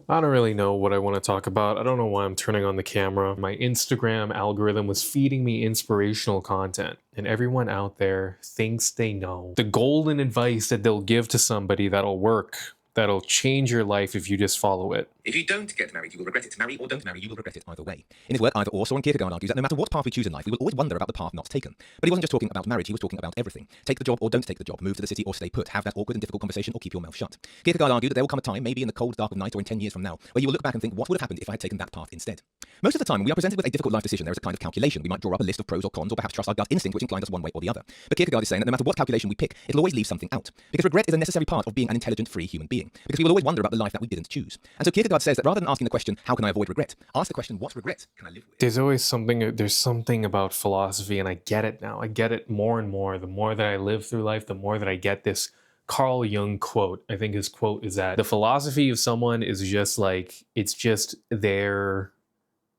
I don't really know what I want to talk about. I don't know why I'm turning on the camera. My Instagram algorithm was feeding me inspirational content, and everyone out there thinks they know the golden advice that they'll give to somebody that'll work, that'll change your life if you just follow it. If you don't get married, you will regret it. Marry or don't marry, you will regret it either way. In his work, Either Or, Soren Kierkegaard argues that no matter what path we choose in life, we will always wonder about the path not taken. But he wasn't just talking about marriage, he was talking about everything. Take the job or don't take the job, move to the city or stay put, have that awkward and difficult conversation or keep your mouth shut. Kierkegaard argued that there will come a time, maybe in the cold dark of night or in 10 years from now, where you will look back and think, what would have happened if I had taken that path instead? Most of the time, when we are presented with a difficult life decision, there is a kind of calculation. We might draw up a list of pros or cons, or perhaps trust our gut instinct, which inclines us one way or the other. But Kierkegaard is saying that no matter what calculation we pick, it'll always leave something out. Because regret is a necessary part of being an intelligent, free human being. Because we will always wonder about the life that we didn't choose. And so Kierkegaard says that rather than asking the question, how can I avoid regret? Ask the question, what regret can I live with? There's something about philosophy, and I get it now. I get it more and more. The more that I live through life, the more that I get this Carl Jung quote. I think his quote is that the philosophy of someone is just like, it's just their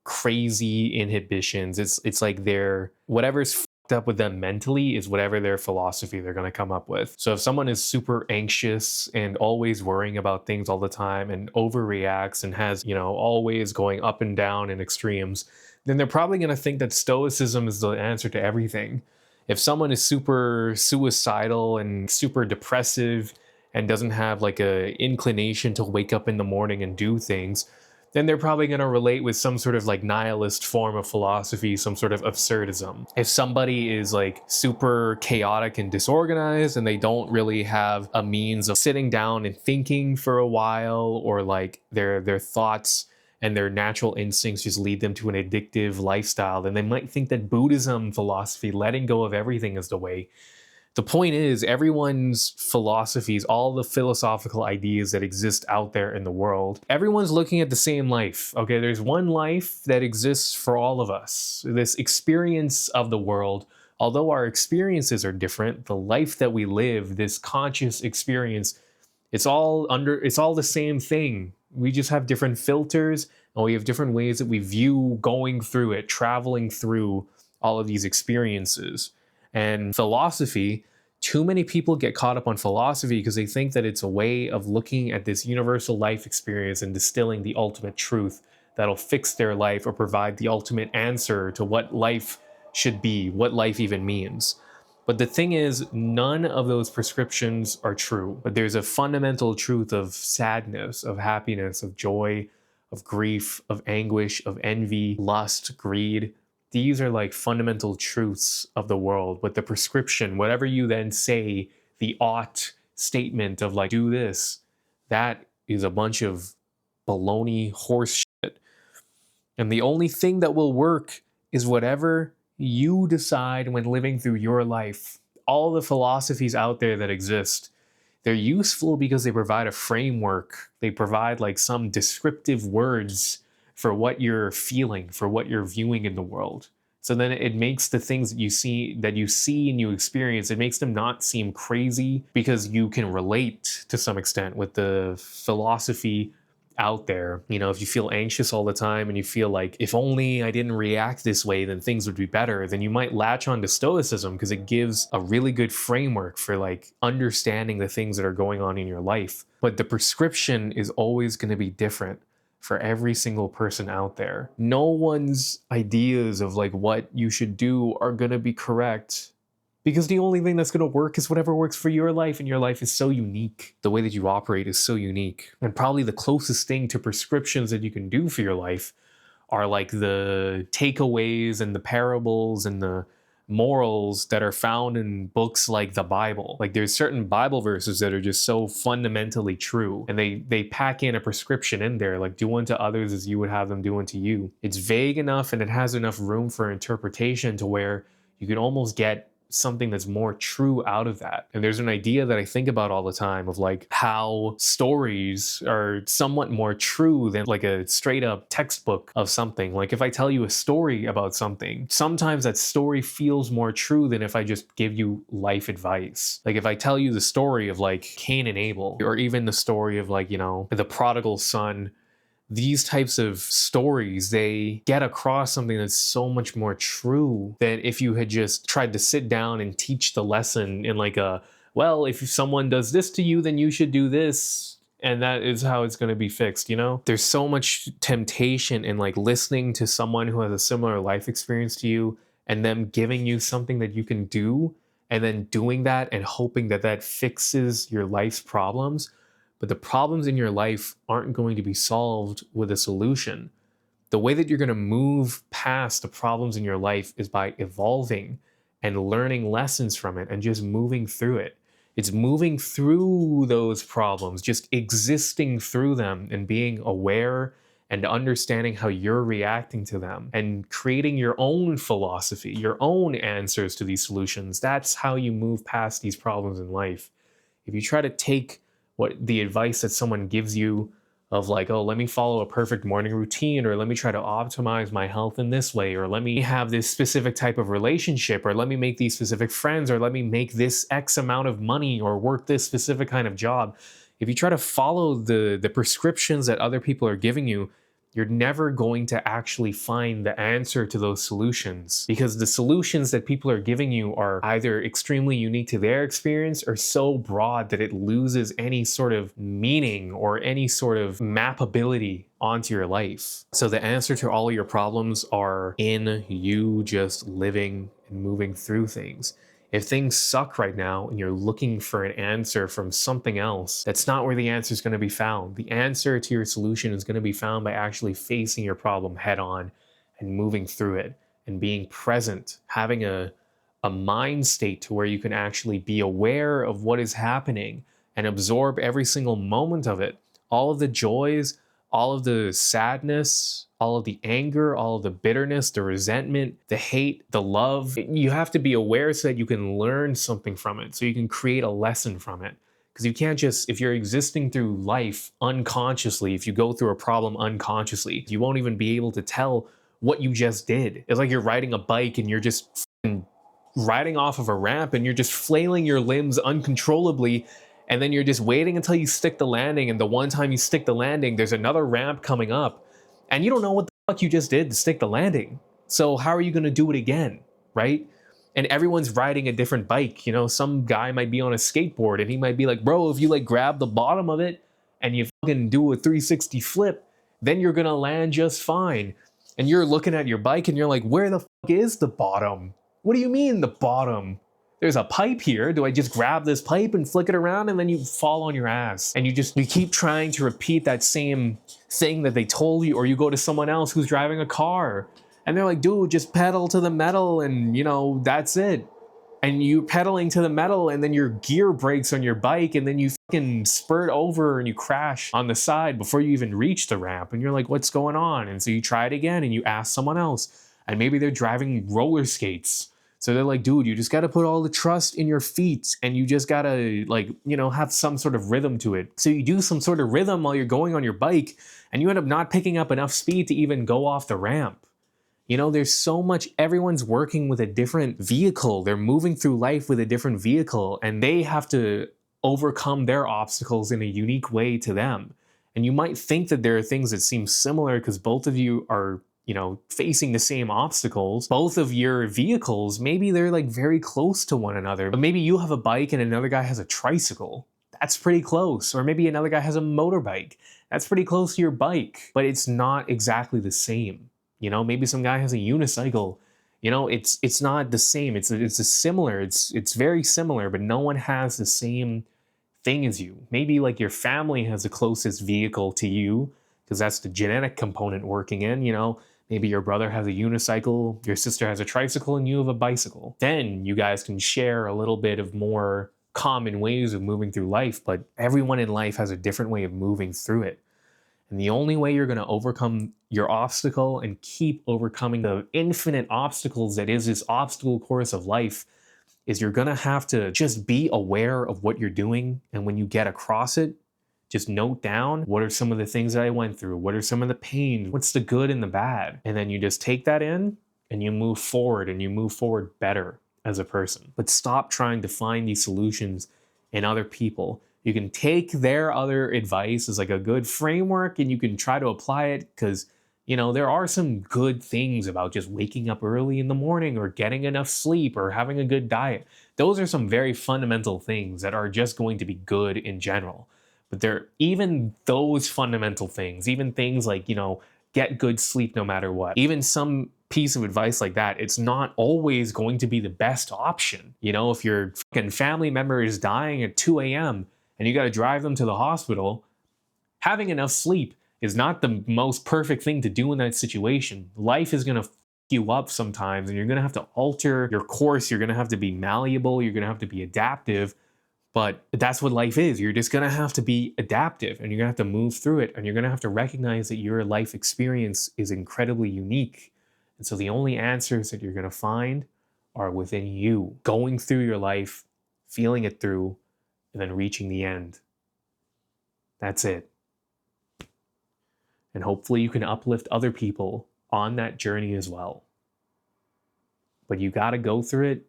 crazy inhibitions. It's like their whatever's fucked up with them mentally is whatever their philosophy they're going to come up with. So if someone is super anxious and always worrying about things all the time and overreacts and has, always going up and down in extremes, then they're probably going to think that stoicism is the answer to everything. If someone is super suicidal and super depressive and doesn't have like a inclination to wake up in the morning and do things, then they're probably going to relate with some sort of like nihilist form of philosophy, some sort of absurdism. If somebody is like super chaotic and disorganized and they don't really have a means of sitting down and thinking for a while, or like their thoughts and their natural instincts just lead them to an addictive lifestyle, then they might think that Buddhism philosophy, letting go of everything, is the way. The point is, everyone's philosophies, all the philosophical ideas that exist out there in the world, everyone's looking at the same life. Okay, there's one life that exists for all of us. This experience of the world, although our experiences are different, the life that we live, this conscious experience, it's all the same thing. We just have different filters, and we have different ways that we view going through it, traveling through all of these experiences. And philosophy, too many people get caught up on philosophy because they think that it's a way of looking at this universal life experience and distilling the ultimate truth that'll fix their life or provide the ultimate answer to what life should be, what life even means. But the thing is, none of those prescriptions are true. But there's a fundamental truth of sadness, of happiness, of joy, of grief, of anguish, of envy, lust, greed. These are like fundamental truths of the world. But the prescription, whatever you then say, the ought statement of like, do this, that is a bunch of baloney horse shit. And the only thing that will work is whatever you decide when living through your life. All the philosophies out there that exist, they're useful because they provide a framework. They provide like some descriptive words for what you're feeling, for what you're viewing in the world. So then it makes the things that you see and you experience, it makes them not seem crazy because you can relate to some extent with the philosophy out there. If you feel anxious all the time and you feel like, if only I didn't react this way, then things would be better, then you might latch on to stoicism because it gives a really good framework for like understanding the things that are going on in your life. But the prescription is always going to be different for every single person out there. No one's ideas of like what you should do are going to be correct, because the only thing that's going to work is whatever works for your life, and your life is so unique. The way that you operate is so unique. And probably the closest thing to prescriptions that you can do for your life are like the takeaways and the parables and the morals that are found in books like the Bible. Like there's certain Bible verses that are just so fundamentally true, and they pack in a prescription in there, like do unto others as you would have them do unto you. It's vague enough and it has enough room for interpretation to where you can almost get something that's more true out of that. And there's an idea that I think about all the time of like how stories are somewhat more true than like a straight up textbook of something. Like if I tell you a story about something, sometimes that story feels more true than if I just give you life advice. Like if I tell you the story of like Cain and Abel, or even the story of like, the prodigal son, these types of stories, they get across something that's so much more true than if you had just tried to sit down and teach the lesson in like well, if someone does this to you, then you should do this. and that is how it's going to be fixed, you know? There's so much temptation in like listening to someone who has a similar life experience to you and them giving you something that you can do and then doing that and hoping that that fixes your life's problems. But the problems in your life aren't going to be solved with a solution. The way that you're going to move past the problems in your life is by evolving and learning lessons from it and just moving through it. It's moving through those problems, just existing through them and being aware and understanding how you're reacting to them and creating your own philosophy, your own answers to these solutions. That's how you move past these problems in life. If you try to take what the advice that someone gives you of like, oh, let me follow a perfect morning routine, or let me try to optimize my health in this way, or let me have this specific type of relationship, or let me make these specific friends, or let me make this X amount of money, or work this specific kind of job. If you try to follow the prescriptions that other people are giving you, you're never going to actually find the answer to those solutions, because the solutions that people are giving you are either extremely unique to their experience or so broad that it loses any sort of meaning or any sort of mappability onto your life. So the answer to all of your problems are in you just living and moving through things. If things suck right now and you're looking for an answer from something else, that's not where the answer is going to be found. The answer to your solution is going to be found by actually facing your problem head on and moving through it and being present, having a mind state to where you can actually be aware of what is happening and absorb every single moment of it. All of the joys, all of the sadness, all of the anger, all of the bitterness, the resentment, the hate, the love. You have to be aware so that you can learn something from it, so you can create a lesson from it. Because you can't just, if you're existing through life unconsciously, if you go through a problem unconsciously, you won't even be able to tell what you just did. It's like you're riding a bike and you're just riding off of a ramp and you're just flailing your limbs uncontrollably, and then you're just waiting until you stick the landing, and the one time you stick the landing there's another ramp coming up and you don't know what the fuck you just did to stick the landing. So how are you going to do it again, right? And everyone's riding a different bike. You know, some guy might be on a skateboard and he might be like, bro, if you like grab the bottom of it and you fucking do a 360 flip, then you're going to land just fine. And you're looking at your bike and you're like, where the fuck is the bottom? What do you mean the bottom? There's a pipe here. Do I just grab this pipe and flick it around, and then you fall on your ass? And you keep trying to repeat that same thing that they told you, or you go to someone else who's driving a car and they're like, dude, just pedal to the metal and you know, that's it. And you pedaling to the metal and then your gear breaks on your bike and then you fucking spurt over and you crash on the side before you even reach the ramp. And you're like, what's going on? And so you try it again and you ask someone else, and maybe they're driving roller skates. So they're like, dude, you just got to put all the trust in your feet and you just got to, like, you know, have some sort of rhythm to it. So you do some sort of rhythm while you're going on your bike and you end up not picking up enough speed to even go off the ramp. You know, there's so much, everyone's working with a different vehicle. They're moving through life with a different vehicle and they have to overcome their obstacles in a unique way to them. And you might think that there are things that seem similar because both of you are, you know, facing the same obstacles. Both of your vehicles, maybe they're like very close to one another, but maybe you have a bike and another guy has a tricycle. That's pretty close. Or maybe another guy has a motorbike. That's pretty close to your bike, but it's not exactly the same. You know, maybe some guy has a unicycle. You know, it's not the same. It's a similar. It's very similar, but no one has the same thing as you. Maybe like your family has the closest vehicle to you because that's the genetic component working in, you know. Maybe your brother has a unicycle, your sister has a tricycle, and you have a bicycle. Then you guys can share a little bit of more common ways of moving through life, but everyone in life has a different way of moving through it. And the only way you're going to overcome your obstacle and keep overcoming the infinite obstacles that is this obstacle course of life is you're going to have to just be aware of what you're doing. And when you get across it, just note down, what are some of the things that I went through? What are some of the pain? What's the good and the bad? And then you just take that in and you move forward, and you move forward better as a person. But stop trying to find these solutions in other people. You can take their other advice as like a good framework and you can try to apply it because, you know, there are some good things about just waking up early in the morning or getting enough sleep or having a good diet. Those are some very fundamental things that are just going to be good in general. But there, even those fundamental things, even things like, get good sleep no matter what, even some piece of advice like that, it's not always going to be the best option. If your fucking family member is dying at 2 a.m. and you got to drive them to the hospital, having enough sleep is not the most perfect thing to do in that situation. Life is going to you up sometimes, and you're going to have to alter your course. You're going to have to be malleable. You're going to have to be adaptive. But that's what life is. You're just going to have to be adaptive, and you're going to have to move through it. And you're going to have to recognize that your life experience is incredibly unique. And so the only answers that you're going to find are within you, going through your life, feeling it through, and then reaching the end. That's it. And hopefully you can uplift other people on that journey as well. But you got to go through it.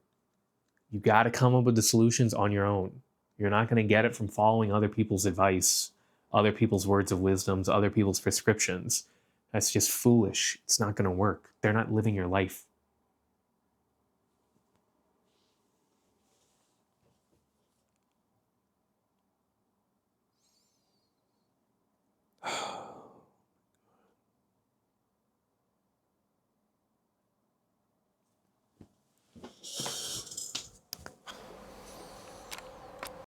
You got to come up with the solutions on your own. You're not going to get it from following other people's advice, other people's words of wisdoms, other people's prescriptions. That's just foolish. It's not going to work. They're not living your life.